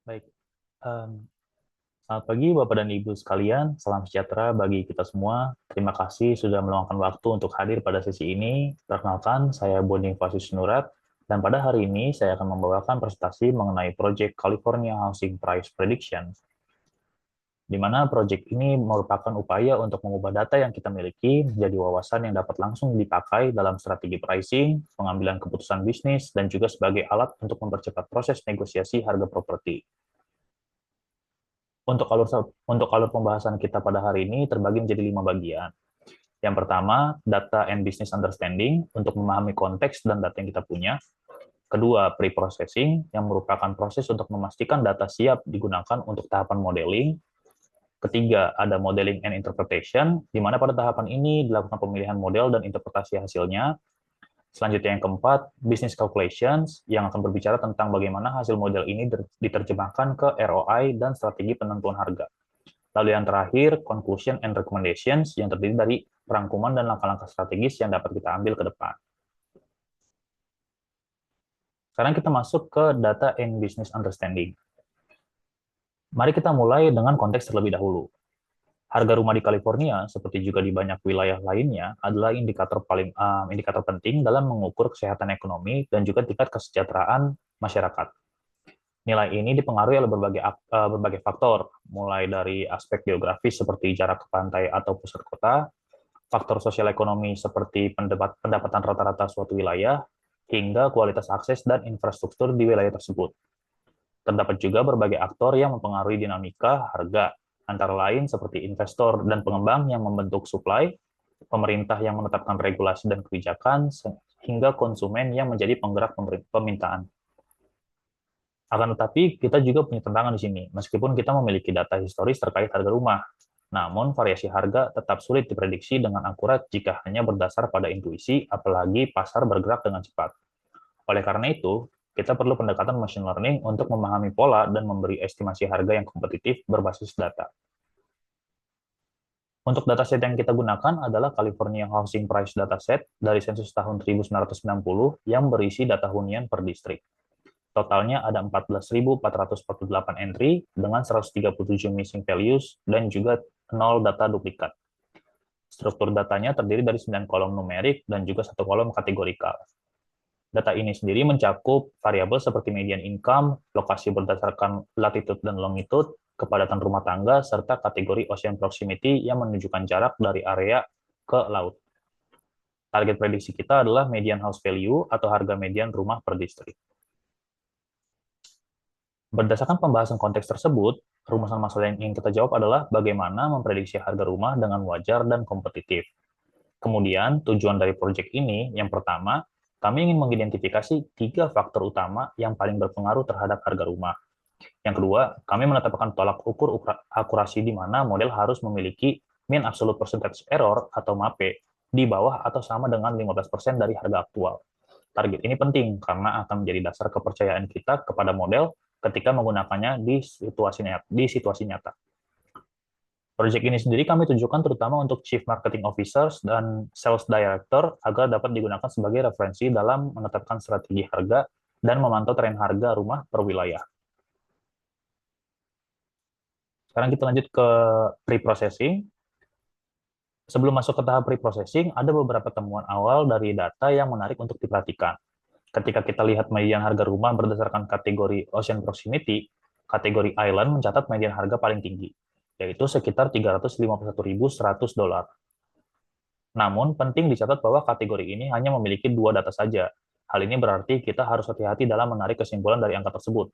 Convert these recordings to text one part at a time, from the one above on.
Baik, em, selamat pagi Bapak dan Ibu sekalian. Salam sejahtera bagi kita semua. Terima kasih sudah meluangkan waktu untuk hadir pada sesi ini. Perkenalkan, saya Bonifacius Nurat, dan pada hari ini saya akan membawakan presentasi mengenai Project California Housing Price Prediction, di mana proyek ini merupakan upaya untuk mengubah data yang kita miliki menjadi wawasan yang dapat langsung dipakai dalam strategi pricing, pengambilan keputusan bisnis, dan juga sebagai alat untuk mempercepat proses negosiasi harga properti. Untuk alur pembahasan kita pada hari ini terbagi menjadi 5 bagian. Yang pertama, data and business understanding untuk memahami konteks dan data yang kita punya. Kedua, pre-processing yang merupakan proses untuk memastikan data siap digunakan untuk tahapan modeling. Ketiga, ada modeling and interpretation, di mana pada tahapan ini dilakukan pemilihan model dan interpretasi hasilnya. Selanjutnya yang keempat, business calculations, yang akan berbicara tentang bagaimana hasil model ini diterjemahkan ke ROI dan strategi penentuan harga. Lalu yang terakhir, conclusion and recommendations, yang terdiri dari perangkuman dan langkah-langkah strategis yang dapat kita ambil ke depan. Sekarang kita masuk ke data and business understanding. Mari kita mulai dengan konteks terlebih dahulu. Harga rumah di California, seperti juga di banyak wilayah lainnya, adalah indikator penting dalam mengukur kesehatan ekonomi dan juga tingkat kesejahteraan masyarakat. Nilai ini dipengaruhi oleh berbagai faktor, mulai dari aspek geografis seperti jarak ke pantai atau pusat kota, faktor sosial ekonomi seperti pendapatan rata-rata suatu wilayah, hingga kualitas akses dan infrastruktur di wilayah tersebut. Terdapat juga berbagai aktor yang mempengaruhi dinamika harga, antara lain seperti investor dan pengembang yang membentuk supply, pemerintah yang menetapkan regulasi dan kebijakan, hingga konsumen yang menjadi penggerak permintaan. Akan tetapi, kita juga punya tantangan di sini, meskipun kita memiliki data historis terkait harga rumah. Namun, variasi harga tetap sulit diprediksi dengan akurat jika hanya berdasar pada intuisi, apalagi pasar bergerak dengan cepat. Oleh karena itu, kita perlu pendekatan machine learning untuk memahami pola dan memberi estimasi harga yang kompetitif berbasis data. Untuk dataset yang kita gunakan adalah California Housing Price Dataset dari sensus tahun 1990 yang berisi data hunian per distrik. Totalnya ada 14.448 entry dengan 137 missing values dan juga 0 data duplikat. Struktur datanya terdiri dari 9 kolom numerik dan juga 1 kolom kategorikal. Data ini sendiri mencakup variabel seperti median income, lokasi berdasarkan latitude dan longitude, kepadatan rumah tangga, serta kategori ocean proximity yang menunjukkan jarak dari area ke laut. Target prediksi kita adalah median house value atau harga median rumah per distrik. Berdasarkan pembahasan konteks tersebut, rumusan masalah yang ingin kita jawab adalah bagaimana memprediksi harga rumah dengan wajar dan kompetitif. Kemudian, tujuan dari proyek ini, yang pertama, kami ingin mengidentifikasi 3 faktor utama yang paling berpengaruh terhadap harga rumah. Yang kedua, kami menetapkan tolak ukur akurasi di mana model harus memiliki mean absolute percentage error atau MAPE di bawah atau sama dengan 15% dari harga aktual. Target ini penting karena akan menjadi dasar kepercayaan kita kepada model ketika menggunakannya di situasi nyata. Proyek ini sendiri kami tunjukkan terutama untuk Chief Marketing Officers dan Sales Director agar dapat digunakan sebagai referensi dalam menetapkan strategi harga dan memantau tren harga rumah per wilayah. Sekarang kita lanjut ke pre-processing. Sebelum masuk ke tahap pre-processing, ada beberapa temuan awal dari data yang menarik untuk diperhatikan. Ketika kita lihat median harga rumah berdasarkan kategori Ocean Proximity, kategori Island mencatat median harga paling tinggi, yaitu sekitar $351.100. Namun, penting dicatat bahwa kategori ini hanya memiliki 2 data saja. Hal ini berarti kita harus hati-hati dalam menarik kesimpulan dari angka tersebut.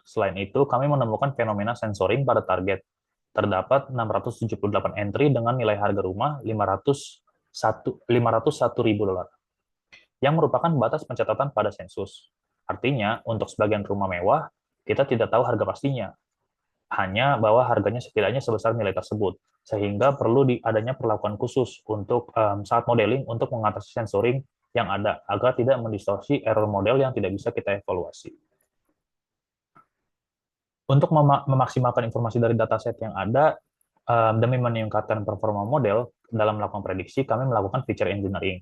Selain itu, kami menemukan fenomena sensoring pada target. Terdapat 678 entry dengan nilai harga rumah $501.000, yang merupakan batas pencatatan pada sensus. Artinya, untuk sebagian rumah mewah, kita tidak tahu harga pastinya, hanya bahwa harganya setidaknya sebesar nilai tersebut, sehingga perlu adanya perlakuan khusus untuk saat modeling untuk mengatasi sensoring yang ada, agar tidak mendistorsi error model yang tidak bisa kita evaluasi. Untuk memaksimalkan informasi dari dataset yang ada, demi meningkatkan performa model dalam melakukan prediksi, kami melakukan feature engineering.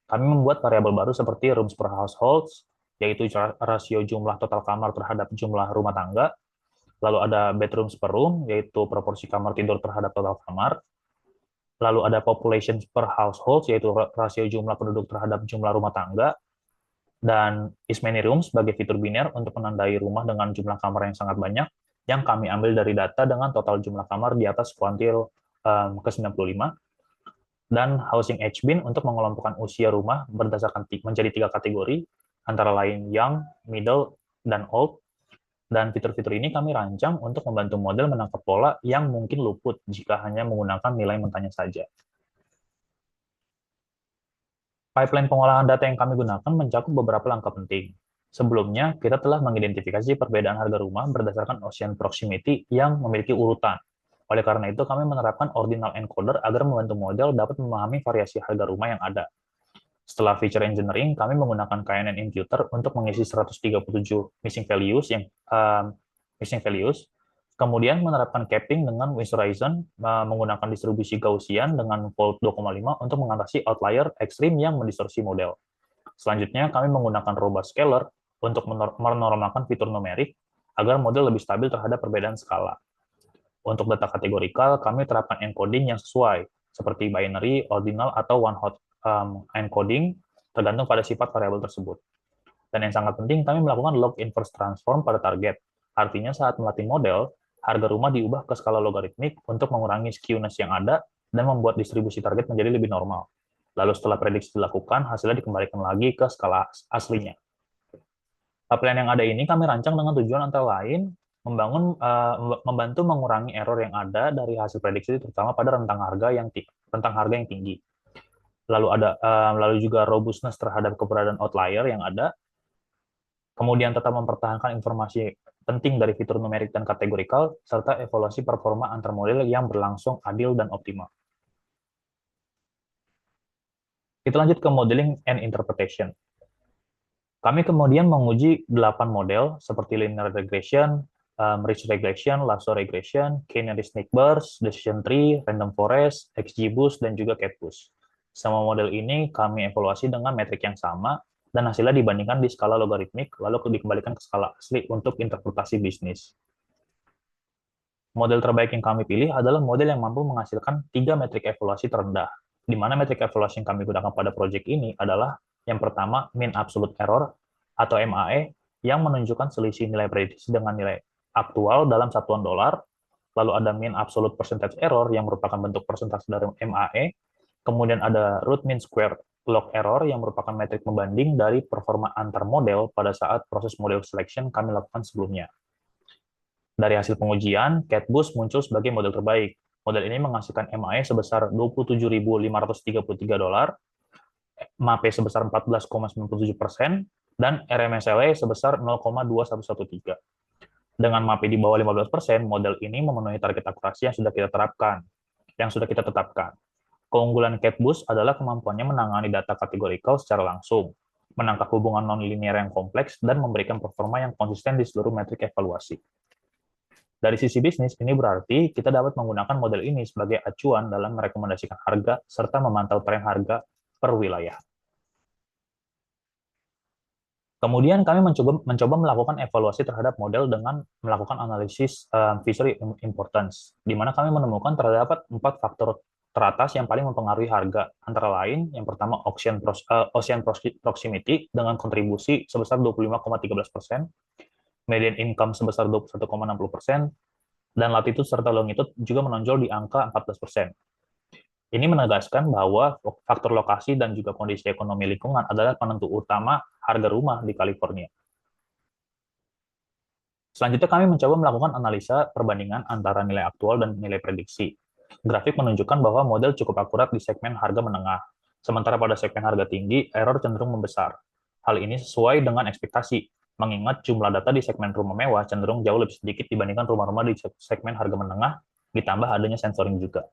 Kami membuat variabel baru seperti rooms per households, yaitu rasio jumlah total kamar terhadap jumlah rumah tangga, Lalu ada bedrooms per room, yaitu proporsi kamar tidur terhadap total kamar. Lalu ada population per household, yaitu rasio jumlah penduduk terhadap jumlah rumah tangga. Dan is many rooms sebagai fitur biner untuk menandai rumah dengan jumlah kamar yang sangat banyak, yang kami ambil dari data dengan total jumlah kamar di atas kuantil ke-95. Dan housing age bin untuk mengelompokkan usia rumah berdasarkan menjadi 3 kategori, antara lain young, middle, dan old. Dan fitur-fitur ini kami rancang untuk membantu model menangkap pola yang mungkin luput jika hanya menggunakan nilai mentahnya saja. Pipeline pengolahan data yang kami gunakan mencakup beberapa langkah penting. Sebelumnya, kita telah mengidentifikasi perbedaan harga rumah berdasarkan Ocean Proximity yang memiliki urutan. Oleh karena itu, kami menerapkan ordinal encoder agar membantu model dapat memahami variasi harga rumah yang ada. Setelah feature engineering, kami menggunakan KNN Imputer untuk mengisi 137 missing values. Kemudian menerapkan capping dengan Wins Horizon menggunakan distribusi Gaussian dengan volt 2,5 untuk mengatasi outlier ekstrim yang mendistorsi model. Selanjutnya, kami menggunakan robust scaler untuk menormalkan fitur numerik agar model lebih stabil terhadap perbedaan skala. Untuk data kategorikal, kami terapkan encoding yang sesuai, seperti binary, ordinal, atau one-hot encoding, tergantung pada sifat variabel tersebut. Dan yang sangat penting, kami melakukan log inverse transform pada target. Artinya saat melatih model, harga rumah diubah ke skala logaritmik untuk mengurangi skewness yang ada dan membuat distribusi target menjadi lebih normal. Lalu setelah prediksi dilakukan, hasilnya dikembalikan lagi ke skala aslinya. Pipeline yang ada ini kami rancang dengan tujuan antara lain membantu mengurangi error yang ada dari hasil prediksi, terutama pada rentang harga yang tinggi. Lalu juga robustness terhadap keberadaan outlier yang ada. Kemudian tetap mempertahankan informasi penting dari fitur numerik dan kategorikal, serta evaluasi performa antar model yang berlangsung adil dan optimal. Kita lanjut ke modeling and interpretation. Kami kemudian menguji 8 model seperti linear regression, ridge regression, lasso regression, K-nearest snake burst, decision tree, random forest, XGBoost, dan juga CatBoost. Semua model ini kami evaluasi dengan metrik yang sama, dan hasilnya dibandingkan di skala logaritmik, lalu dikembalikan ke skala asli untuk interpretasi bisnis. Model terbaik yang kami pilih adalah model yang mampu menghasilkan 3 metrik evaluasi terendah, di mana metrik evaluasi yang kami gunakan pada proyek ini adalah yang pertama, mean absolute error, atau MAE, yang menunjukkan selisih nilai prediksi dengan nilai aktual dalam satuan dolar, lalu ada mean absolute percentage error, yang merupakan bentuk persentase dari MAE, kemudian ada root mean square log error, yang merupakan metrik pembanding dari performa antar model pada saat proses model selection kami lakukan sebelumnya. Dari hasil pengujian, CatBoost muncul sebagai model terbaik. Model ini menghasilkan MAE sebesar $27.533, MAP sebesar 14,97%, dan RMSLE sebesar 0,2113. Dengan MAP di bawah 15%, model ini memenuhi target akurasi yang sudah kita tetapkan. Keunggulan CatBoost adalah kemampuannya menangani data kategorikal secara langsung, menangkap hubungan non-linear yang kompleks, dan memberikan performa yang konsisten di seluruh metrik evaluasi. Dari sisi bisnis, ini berarti kita dapat menggunakan model ini sebagai acuan dalam merekomendasikan harga serta memantau tren harga per wilayah. Kemudian kami mencoba melakukan evaluasi terhadap model dengan melakukan analisis feature importance, di mana kami menemukan terdapat 4 faktor teratas yang paling mempengaruhi harga, antara lain yang pertama Ocean Proximity dengan kontribusi sebesar 25,13%, median income sebesar 21,60%, dan latitude serta longitude juga menonjol di angka 14%. Ini menegaskan bahwa faktor lokasi dan juga kondisi ekonomi lingkungan adalah penentu utama harga rumah di California. Selanjutnya kami mencoba melakukan analisa perbandingan antara nilai aktual dan nilai prediksi. Grafik menunjukkan bahwa model cukup akurat di segmen harga menengah, sementara pada segmen harga tinggi, error cenderung membesar. Hal ini sesuai dengan ekspektasi, mengingat jumlah data di segmen rumah mewah cenderung jauh lebih sedikit dibandingkan rumah-rumah di segmen harga menengah, ditambah adanya sensoring juga.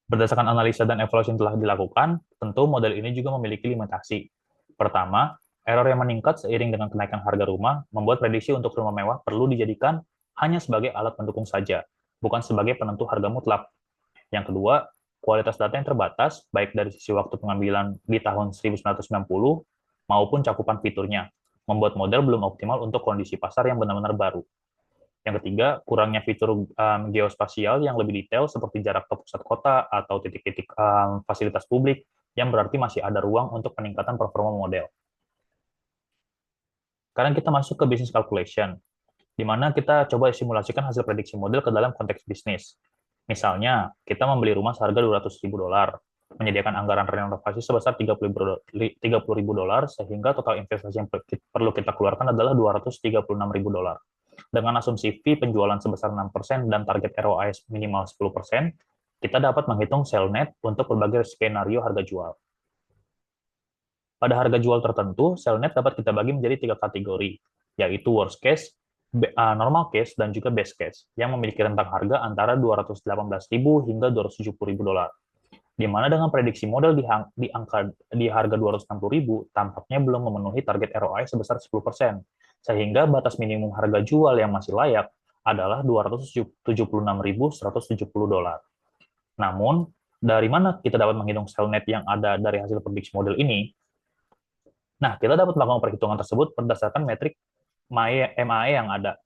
Berdasarkan analisa dan evaluasi yang telah dilakukan, tentu model ini juga memiliki limitasi. Pertama, error yang meningkat seiring dengan kenaikan harga rumah membuat prediksi untuk rumah mewah perlu dijadikan hanya sebagai alat pendukung saja, bukan sebagai penentu harga mutlak. Yang kedua, kualitas data yang terbatas, baik dari sisi waktu pengambilan di tahun 1990 maupun cakupan fiturnya. membuat model belum optimal untuk kondisi pasar yang benar-benar baru. Yang ketiga, kurangnya fitur geospasial yang lebih detail seperti jarak ke pusat kota atau titik-titik fasilitas publik, yang berarti masih ada ruang untuk peningkatan performa model. Sekarang kita masuk ke business calculation, di mana kita coba simulasikan hasil prediksi model ke dalam konteks bisnis. Misalnya, kita membeli rumah seharga $200.000, menyediakan anggaran renovasi sebesar $30.000, sehingga total investasi yang perlu kita keluarkan adalah $236.000. Dengan asumsi fee penjualan sebesar 6% dan target ROI minimal 10%, kita dapat menghitung sell net untuk berbagai skenario harga jual. Pada harga jual tertentu, sell net dapat kita bagi menjadi 3 kategori, yaitu worst case, normal case, dan juga best case, yang memiliki rentang harga antara $218.000 hingga $270.000. Di mana dengan prediksi model di harga $260.000 tampaknya belum memenuhi target ROI sebesar 10%, sehingga batas minimum harga jual yang masih layak adalah $276.170. Namun, dari mana kita dapat menghitung sell net yang ada dari hasil prediksi model ini? Nah, kita dapat melakukan perhitungan tersebut berdasarkan metrik MAE yang ada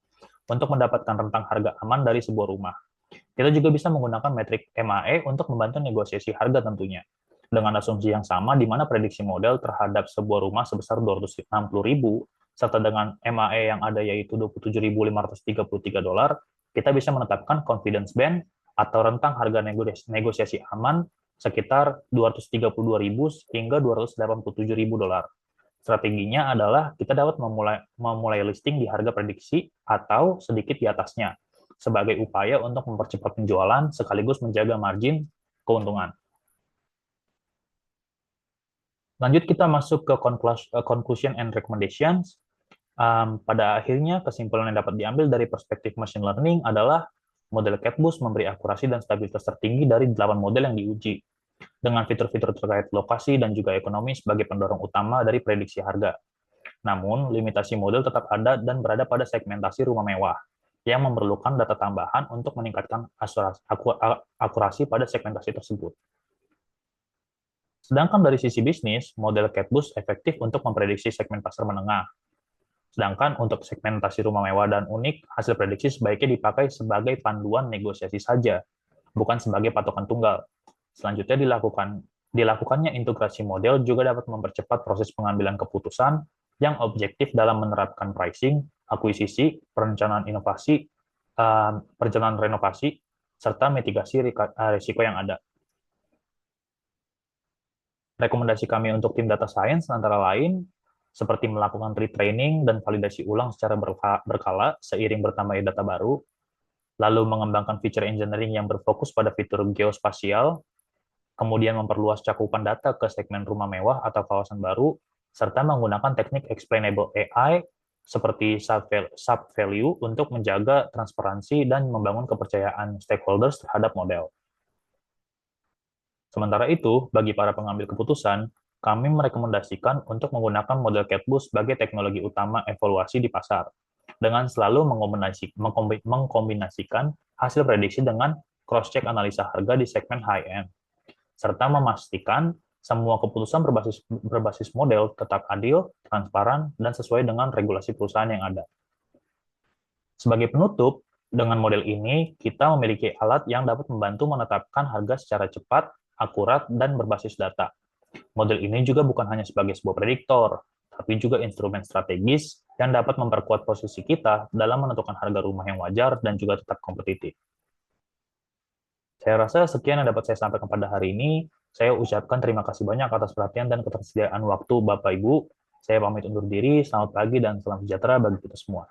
untuk mendapatkan rentang harga aman dari sebuah rumah. Kita juga bisa menggunakan metrik MAE untuk membantu negosiasi harga tentunya. Dengan asumsi yang sama, di mana prediksi model terhadap sebuah rumah sebesar $260.000, serta dengan MAE yang ada yaitu $27.533, kita bisa menetapkan confidence band atau rentang harga negosiasi aman sekitar $232.000 hingga $287.000. Strateginya adalah kita dapat memulai listing di harga prediksi atau sedikit di atasnya, sebagai upaya untuk mempercepat penjualan sekaligus menjaga margin keuntungan. Lanjut kita masuk ke conclusion and recommendations. Pada akhirnya, kesimpulan yang dapat diambil dari perspektif machine learning adalah model CatBoost memberi akurasi dan stabilitas tertinggi dari 8 model yang diuji, dengan fitur-fitur terkait lokasi dan juga ekonomi sebagai pendorong utama dari prediksi harga. Namun, limitasi model tetap ada dan berada pada segmentasi rumah mewah, yang memerlukan data tambahan untuk meningkatkan akurasi pada segmentasi tersebut. Sedangkan dari sisi bisnis, model CatBoost efektif untuk memprediksi segmen pasar menengah. Sedangkan untuk segmentasi rumah mewah dan unik, hasil prediksi sebaiknya dipakai sebagai panduan negosiasi saja, bukan sebagai patokan tunggal. Selanjutnya dilakukannya integrasi model juga dapat mempercepat proses pengambilan keputusan yang objektif dalam menerapkan pricing, akuisisi, perencanaan inovasi, perjalanan renovasi, serta mitigasi risiko yang ada. Rekomendasi kami untuk tim data science antara lain seperti melakukan retraining dan validasi ulang secara berkala seiring bertambahnya data baru, lalu mengembangkan feature engineering yang berfokus pada fitur geospasial, kemudian memperluas cakupan data ke segmen rumah mewah atau kawasan baru, serta menggunakan teknik explainable AI seperti sub-value untuk menjaga transparansi dan membangun kepercayaan stakeholders terhadap model. Sementara itu, bagi para pengambil keputusan, kami merekomendasikan untuk menggunakan model CatBoost sebagai teknologi utama evaluasi di pasar, dengan selalu mengkombinasikan hasil prediksi dengan cross-check analisa harga di segmen high-end, serta memastikan semua keputusan berbasis model tetap adil, transparan, dan sesuai dengan regulasi perusahaan yang ada. Sebagai penutup, dengan model ini, kita memiliki alat yang dapat membantu menetapkan harga secara cepat, akurat, dan berbasis data. Model ini juga bukan hanya sebagai sebuah prediktor, tapi juga instrumen strategis yang dapat memperkuat posisi kita dalam menentukan harga rumah yang wajar dan juga tetap kompetitif. Saya rasa sekian yang dapat saya sampaikan pada hari ini. Saya ucapkan terima kasih banyak atas perhatian dan ketersediaan waktu Bapak Ibu. Saya pamit undur diri, selamat pagi dan salam sejahtera bagi kita semua.